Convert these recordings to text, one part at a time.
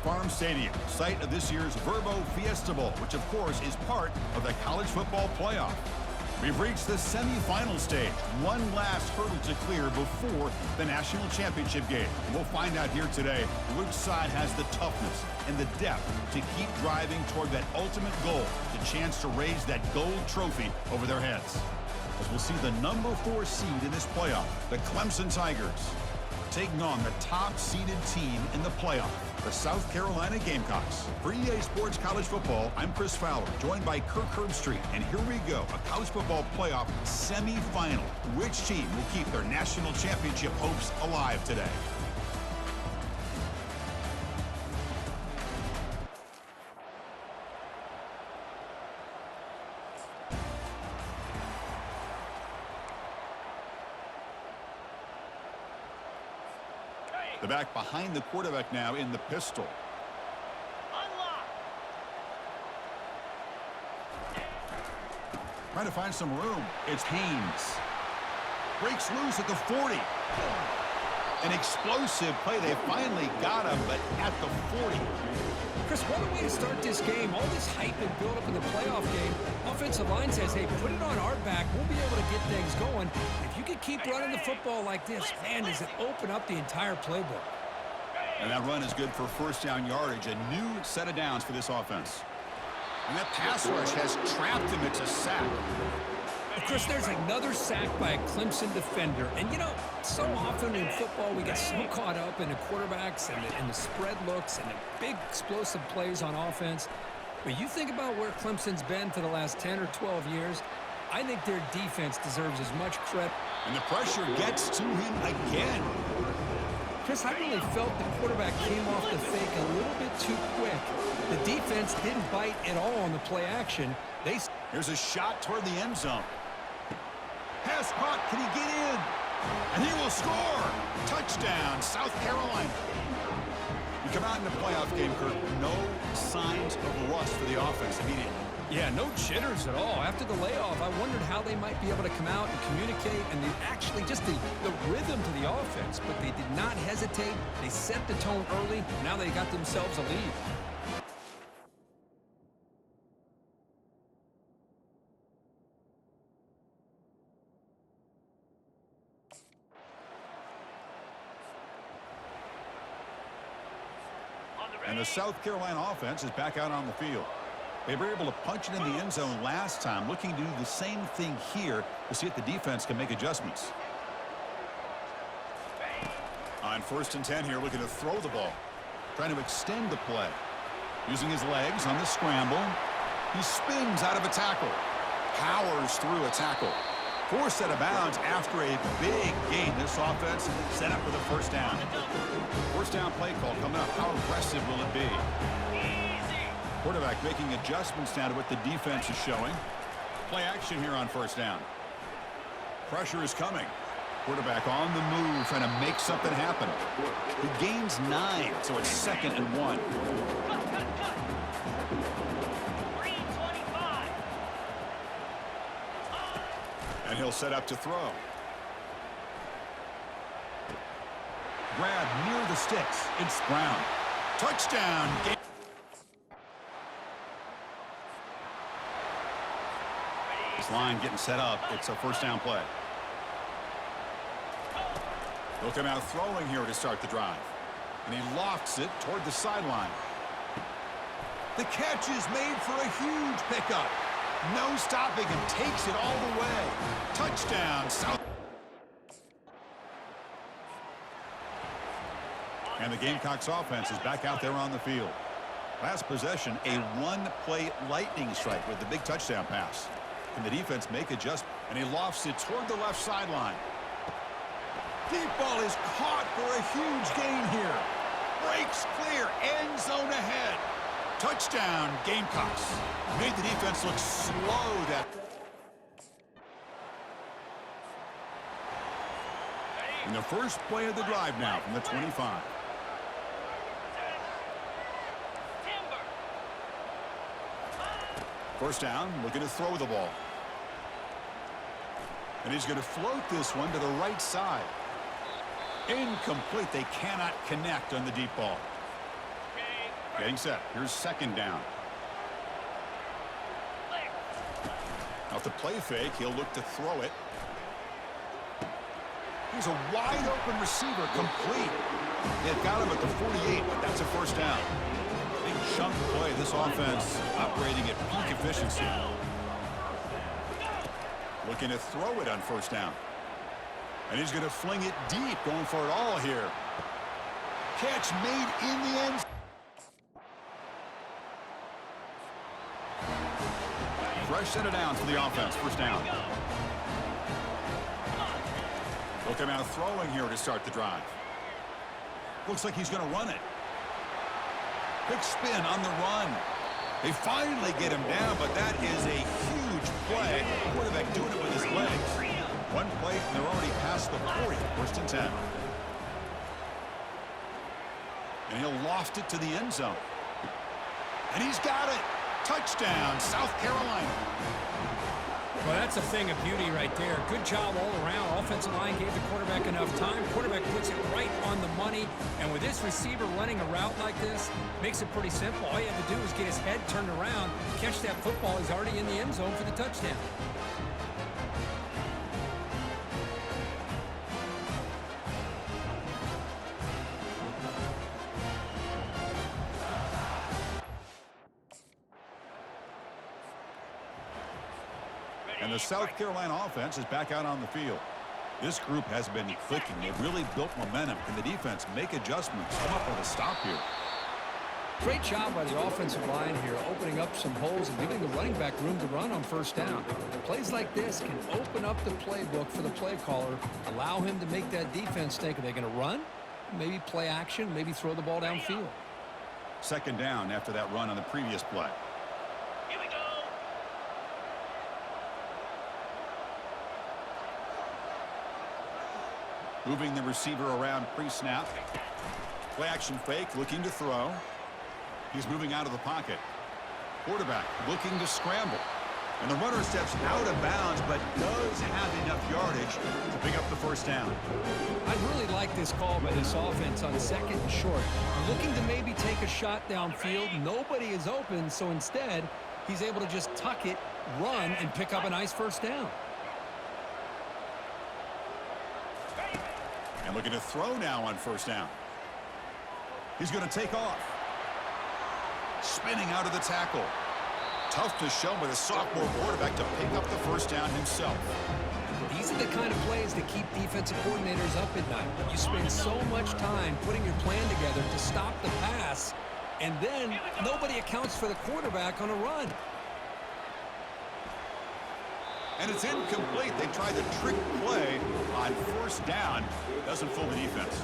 Farm Stadium, site of this year's Verbo Fiesta Bowl, which of course is part of the college football playoff. We've reached the semifinal stage, one last hurdle to clear before the national championship game. And we'll find out here today which side has the toughness and the depth to keep driving toward that ultimate goal, the chance to raise that gold trophy over their heads. As we'll see the number 4 seed in this playoff, the Clemson Tigers, taking on the top-seeded team in the playoff, the South Carolina Gamecocks. For EA Sports College Football, I'm Chris Fowler, joined by Kirk Herbstreit, and here we go, a college football playoff semifinal. Which team will keep their national championship hopes alive today? The back behind the quarterback now in the pistol. Unlock. Trying to find some room. It's Haynes. Breaks loose at the 40. An explosive play. They finally got him, but at the 40. Chris, what a way to start this game. All this hype and build up in the playoff game. Offensive line says, hey, put it on our back. We'll be able to get things going. If you can keep running the football like this, man, does it open up the entire playbook. And that run is good for first down yardage. A new set of downs for this offense. And that pass rush has trapped him. It's a sack. Chris, there's another sack by a Clemson defender. And, you know, so often in football we get so caught up in the quarterbacks and the spread looks and the big explosive plays on offense. But you think about where Clemson's been for the last 10 or 12 years, I think their defense deserves as much credit. And the pressure gets to him again. Chris, I really felt the quarterback came off the fake a little bit too quick. The defense didn't bite at all on the play action. Here's a shot toward the end zone. Pass caught. Can he get in? And he will score. Touchdown, South Carolina. You come out in the playoff game, Kirk, no signs of rust for the offense immediately. Yeah, no jitters at all. After the layoff, I wondered how they might be able to come out and communicate and actually just the rhythm to the offense. But they did not hesitate. They set the tone early. Now they got themselves a lead. And the South Carolina offense is back out on the field. They were able to punch it in the end zone last time, looking to do the same thing here to see if the defense can make adjustments. On 1st and 10 here, looking to throw the ball. Trying to extend the play. Using his legs on the scramble. He spins out of a tackle. Powers through a tackle. Forced out of bounds after a big gain. This offense set up with a first down. First down play call coming up. How aggressive will it be? Quarterback making adjustments now to what the defense is showing. Play action here on first down. Pressure is coming. Quarterback on the move, trying to make something happen. He gains 9, so it's 2nd and 1. And he'll set up to throw. Grab near the sticks. It's Brown. Touchdown. This line getting set up. It's a first down play. They'll come out throwing here to start the drive. And he lofts it toward the sideline. The catch is made for a huge pickup. No stopping him. Takes it all the way. Touchdown, South. And the Gamecocks offense is back out there on the field. Last possession, a one-play lightning strike with the big touchdown pass. Can the defense make adjustment? And he lofts it toward the left sideline. Deep ball is caught for a huge gain here. Breaks clear, end zone ahead. Touchdown, Gamecocks. Made the defense look slow. In the first play of the drive now from the 25. First down, looking to throw the ball. And he's going to float this one to the right side. Incomplete. They cannot connect on the deep ball. Getting set. Here's second down. Off the play fake, he'll look to throw it. Here's a wide open receiver, complete. They've got him at the 48, but that's a first down. Big chunk play. This offense operating at peak efficiency. Looking to throw it on first down. And he's going to fling it deep, going for it all here. Catch made in the end. Fresh set of downs for the offense. First down. Looking out throwing here to start the drive. Looks like he's going to run it. Big spin on the run. They finally get him down, but that is a huge play. Quarterback doing it with his legs. One play, and they're already past the 40. First and 10. And he'll loft it to the end zone. And he's got it. Touchdown, South Carolina. Well, that's a thing of beauty right there. Good job all around. Offensive line gave the quarterback enough time. Quarterback puts it right on the money. And with this receiver running a route like this, makes it pretty simple. All you have to do is get his head turned around, catch that football. He's already in the end zone for the touchdown. And the South Carolina offense is back out on the field. This group has been clicking. They've really built momentum. Can the defense make adjustments? Come up with a stop here. Great job by the offensive line here, opening up some holes and giving the running back room to run on first down. Plays like this can open up the playbook for the play caller, allow him to make that defense think, are they going to run? Maybe play action, maybe throw the ball downfield. Second down after that run on the previous play. Here we go. Moving the receiver around pre-snap. Play action fake, looking to throw. He's moving out of the pocket. Quarterback looking to scramble. And the runner steps out of bounds, but does have enough yardage to pick up the first down. I really like this call by this offense on second and short. Looking to maybe take a shot downfield. Nobody is open, so instead, he's able to just tuck it, run, and pick up a nice first down. And looking to throw now on first down. He's going to take off. Spinning out of the tackle. Tough to show with a sophomore quarterback to pick up the first down himself. These are the kind of plays that keep defensive coordinators up at night. You spend so much time putting your plan together to stop the pass, and then nobody accounts for the quarterback on a run. And it's incomplete. They try the trick play on first down. Doesn't fool the defense.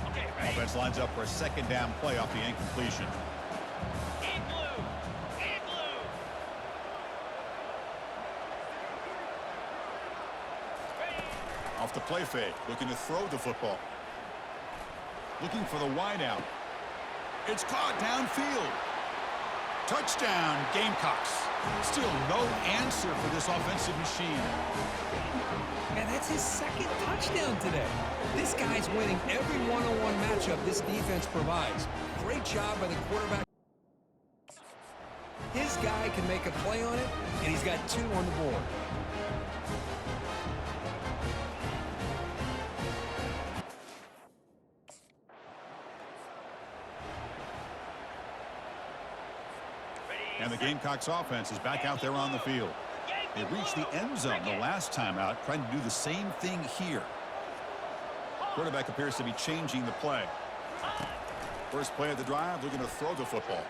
Okay, ready. Offense lines up for a second down play off the incompletion. In blue. In blue. Ready. Off the play fake, looking to throw the football. Looking for the wideout. It's caught downfield. Touchdown, Gamecocks. Still no answer for this offensive machine. And that's his second touchdown today. This guy's winning every one-on-one matchup this defense provides. Great job by the quarterback. His guy can make a play on it, and he's got 2 on the board. And the Gamecocks offense is back out there on the field. They reached the end zone the last time out, trying to do the same thing here. Quarterback appears to be changing the play. First play of the drive, looking to throw the football.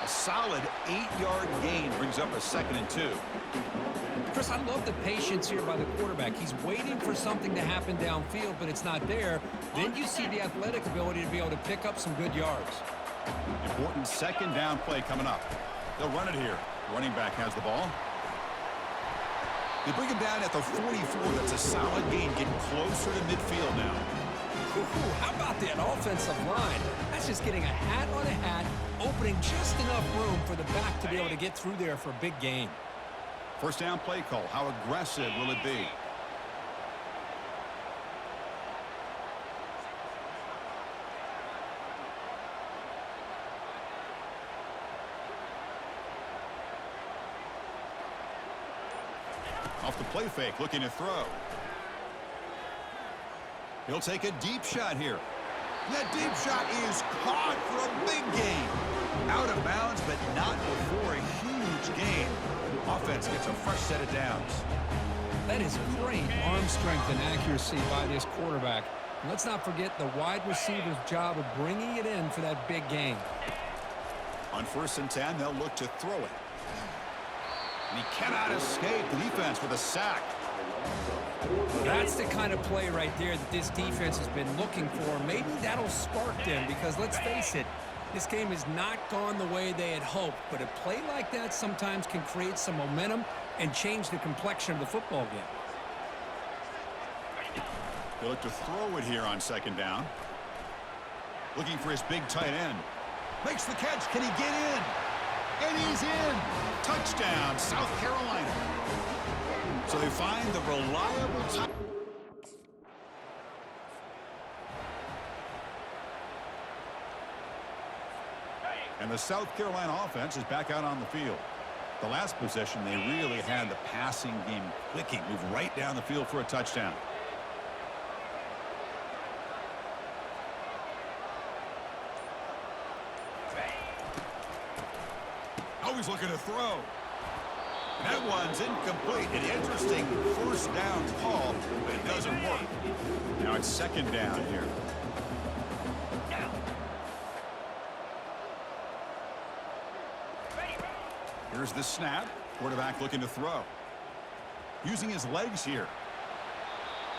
A solid 8-yard gain brings up a 2nd and 2. Chris, I love the patience here by the quarterback. He's waiting for something to happen downfield, but it's not there. Then you see the athletic ability to be able to pick up some good yards. Important second down play coming up. They'll run it here. Running back has the ball. They bring him down at the 44. That's a solid gain, getting closer to midfield now. How about that offensive line? That's just getting a hat on a hat, opening just enough room for the back to be able to get through there for a big gain. First down play call. How aggressive will it be? play fake, looking to throw. He'll take a deep shot here. That deep shot is caught for a big gain. Out of bounds, but not before a huge gain. Offense gets a fresh set of downs. That is great arm strength and accuracy by this quarterback. And let's not forget the wide receiver's job of bringing it in for that big gain. On 1st and 10, they'll look to throw it. And he cannot escape the defense with a sack. That's the kind of play right there that this defense has been looking for. Maybe that'll spark them because, let's face it, this game has not gone the way they had hoped. But a play like that sometimes can create some momentum and change the complexion of the football game. He'll look to throw it here on 2nd down. Looking for his big tight end. Makes the catch. Can he get in? And he's in. Touchdown, South Carolina. So they find the reliable tight. And the South Carolina offense is back out on the field. The last possession, they really had the passing game clicking. Move right down the field for a touchdown. Always looking to throw. That one's incomplete. An interesting 1st down call, but it doesn't work. Now it's 2nd down here. Here's the snap. Quarterback looking to throw. Using his legs here.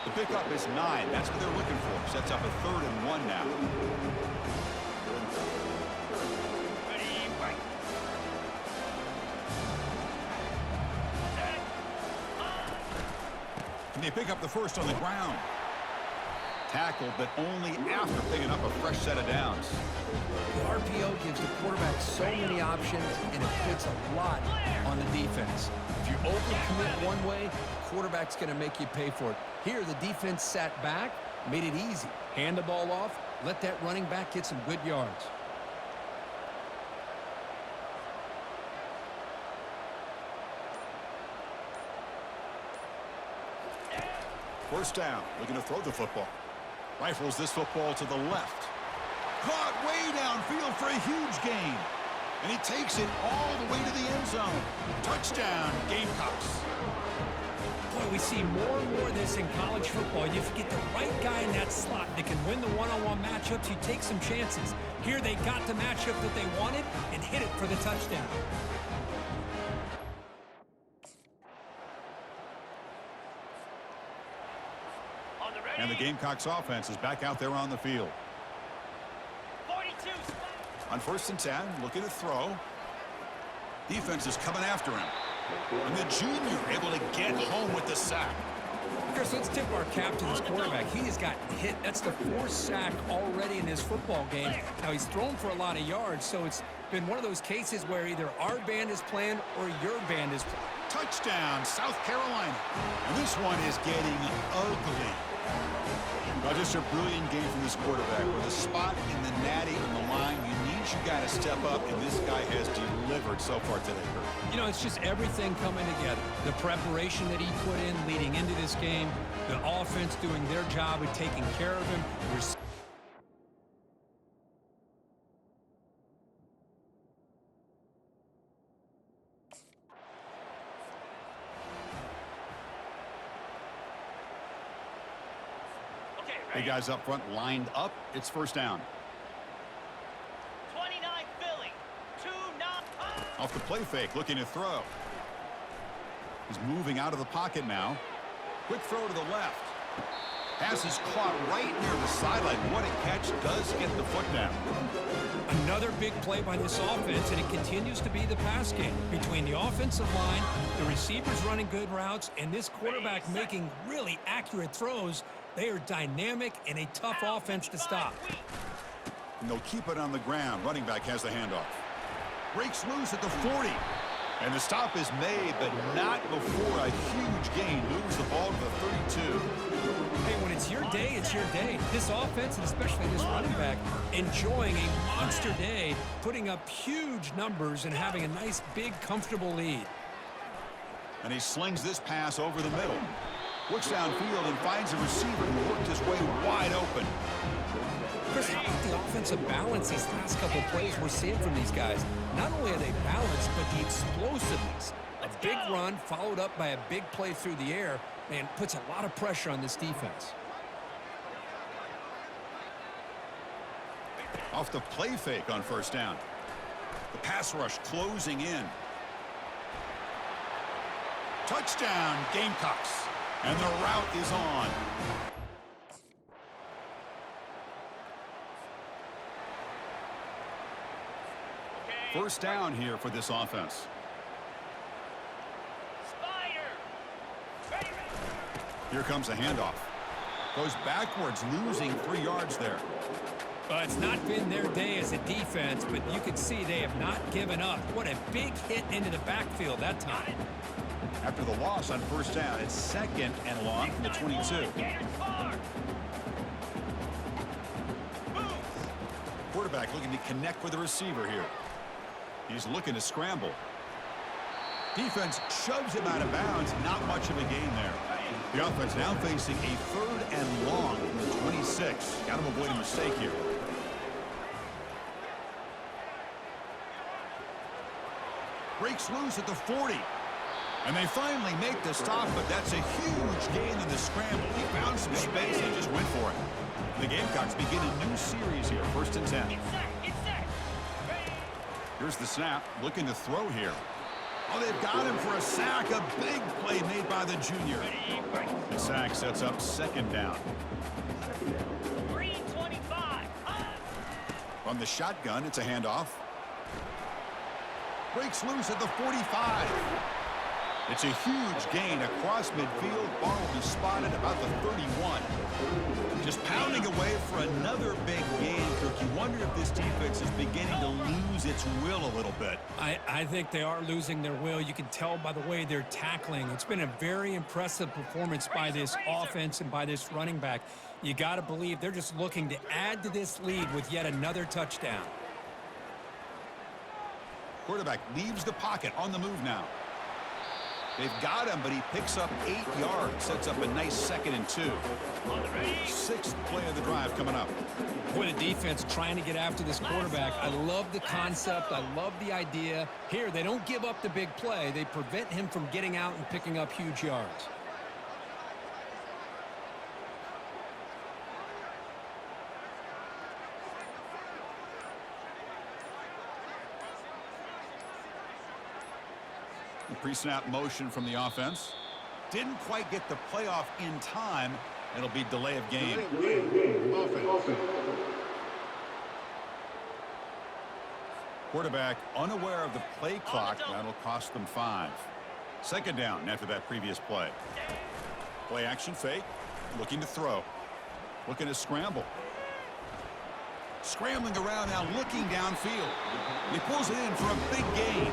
The pickup is 9. That's what they're looking for. Sets up a 3rd and 1 now. And they pick up the 1st on the ground. Tackle, but only after picking up a fresh set of downs. The RPO gives the quarterback so many options, and it puts a lot on the defense. If you overcommit one way, the quarterback's going to make you pay for it. Here, the defense sat back, made it easy. Hand the ball off, let that running back get some good yards. 1st down, looking to throw the football. Rifles this football to the left. Caught way downfield for a huge gain. And he takes it all the way to the end zone. Touchdown, Gamecocks. Boy, we see more and more of this in college football. You get the right guy in that slot that can win the one-on-one matchups. You take some chances. Here they got the matchup that they wanted and hit it for the touchdown. And the Gamecocks offense is back out there on the field. 42. On 1st and 10, looking to throw. Defense is coming after him. And the junior able to get home with the sack. Chris, let's tip our cap to this quarterback. He has gotten hit. That's the 4th sack already in this football game. Now, he's thrown for a lot of yards, so it's been one of those cases where either our band is playing or your band is playing. Touchdown, South Carolina. And this one is getting ugly. Well, just a brilliant game from this quarterback. With a spot in the natty on the line, you need your guy to step up, and this guy has delivered so far today, Kurt. You know, it's just everything coming together. The preparation that he put in leading into this game, the offense doing their job of taking care of him. The guys up front lined up. It's 1st down. 29 Philly. 2-9. Off the play fake, looking to throw. He's moving out of the pocket now. Quick throw to the left. Pass is caught right near the sideline. What a catch. Does get the foot down. Another big play by this offense, and it continues to be the pass game between the offensive line, the receivers running good routes, and this quarterback making really accurate throws. They are dynamic and a tough offense to stop. And they'll keep it on the ground. Running back has the handoff. Breaks loose at the 40. And the stop is made, but not before a huge gain. Moves the ball to the 32. Hey, when it's your day, it's your day. This offense, and especially this running back, enjoying a monster day, putting up huge numbers and having a nice, big, comfortable lead. And he slings this pass over the middle. Looks downfield and finds a receiver who worked his way wide open. Chris, how about the offensive balance these last couple of plays we're seeing from these guys? Not only are they balanced, but the explosiveness. A big run followed up by a big play through the air, man, puts a lot of pressure on this defense. Off the play fake on first down. The pass rush closing in. Touchdown, Gamecocks. And the route is on. First down here for this offense. Here comes a handoff. Goes backwards, losing 3 yards there. It's not been their day as a defense, but you can see they have not given up. What a big hit into the backfield that time. After the loss on first down, it's second and long from the 22. Quarterback looking to connect with the receiver here. He's looking to scramble. Defense shoves him out of bounds. Not much of a gain there. The offense now facing a third and long from the 26. Got to avoid a mistake here. Breaks loose at the 40. And they finally make the stop, but that's a huge gain in the scramble. He found some space and just went for it. The Gamecocks begin a new series here, 1st and 10. Here's the snap, looking to throw here. Oh, they've got him for a sack. A big play made by the junior. The sack sets up second down. 325. From the shotgun, it's a handoff. Breaks loose at the 45. It's a huge gain across midfield. Ball will be spotted about the 31. Just pounding away for another big gain, Kirk. You wonder if this defense is beginning to lose its will a little bit. I think they are losing their will. You can tell by the way they're tackling. It's been a very impressive performance by this offense and by this running back. You got to believe they're just looking to add to this lead with yet another touchdown. Quarterback leaves the pocket on the move now. They've got him, but he picks up 8 yards. Sets up a nice 2nd and 2. 6th play of the drive coming up. Boy, the defense trying to get after this quarterback. I love the concept. I love the idea. Here, they don't give up the big play. They prevent him from getting out and picking up huge yards. Pre-snap motion from the offense. Didn't quite get the playoff in time. It'll be delay of game. Quarterback unaware of the play clock. That'll cost them 5. 2nd down after that previous play. Play action fake. Looking to throw. Looking to scramble. Scrambling around now, looking downfield. He pulls it in for a big gain.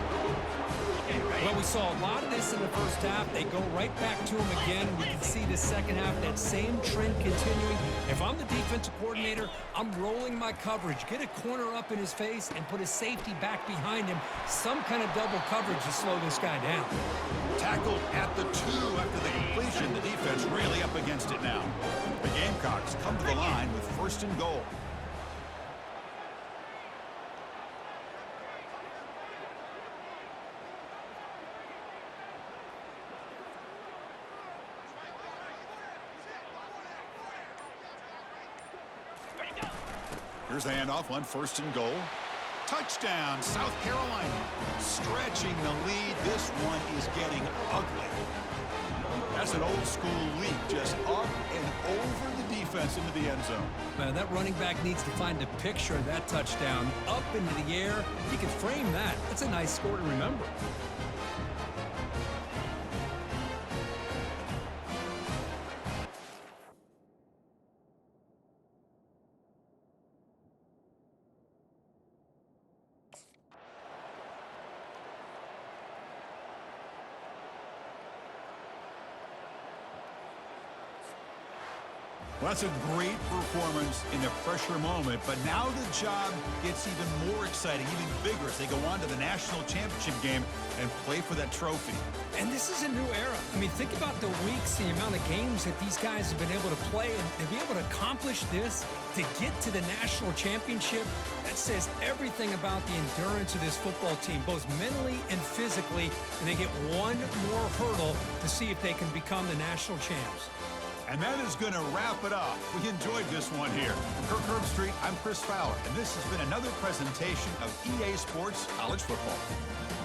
Well, we saw a lot of this in the first half. They go right back to him again. We can see the second half, that same trend continuing. If I'm the defensive coordinator, I'm rolling my coverage. Get a corner up in his face and put a safety back behind him. Some kind of double coverage to slow this guy down. Tackled at the 2 after the completion. The defense really up against it now. The Gamecocks come to the line with 1st and goal. Here's the handoff on 1st and goal. Touchdown, South Carolina. Stretching the lead. This one is getting ugly. That's an old school leap, just up and over the defense into the end zone. Man, that running back needs to find a picture of that touchdown. Up into the air. He can frame that. That's a nice score to remember. Well, that's a great performance in a pressure moment, but now the job gets even more exciting, even bigger as they go on to the national championship game and play for that trophy. And this is a new era. I mean, think about the weeks, the amount of games that these guys have been able to play, and to be able to accomplish this, to get to the national championship, that says everything about the endurance of this football team, both mentally and physically, and they get one more hurdle to see if they can become the national champs. And that is going to wrap it up. We enjoyed this one here. From Kirk Street, I'm Chris Fowler, and this has been another presentation of EA Sports College Football.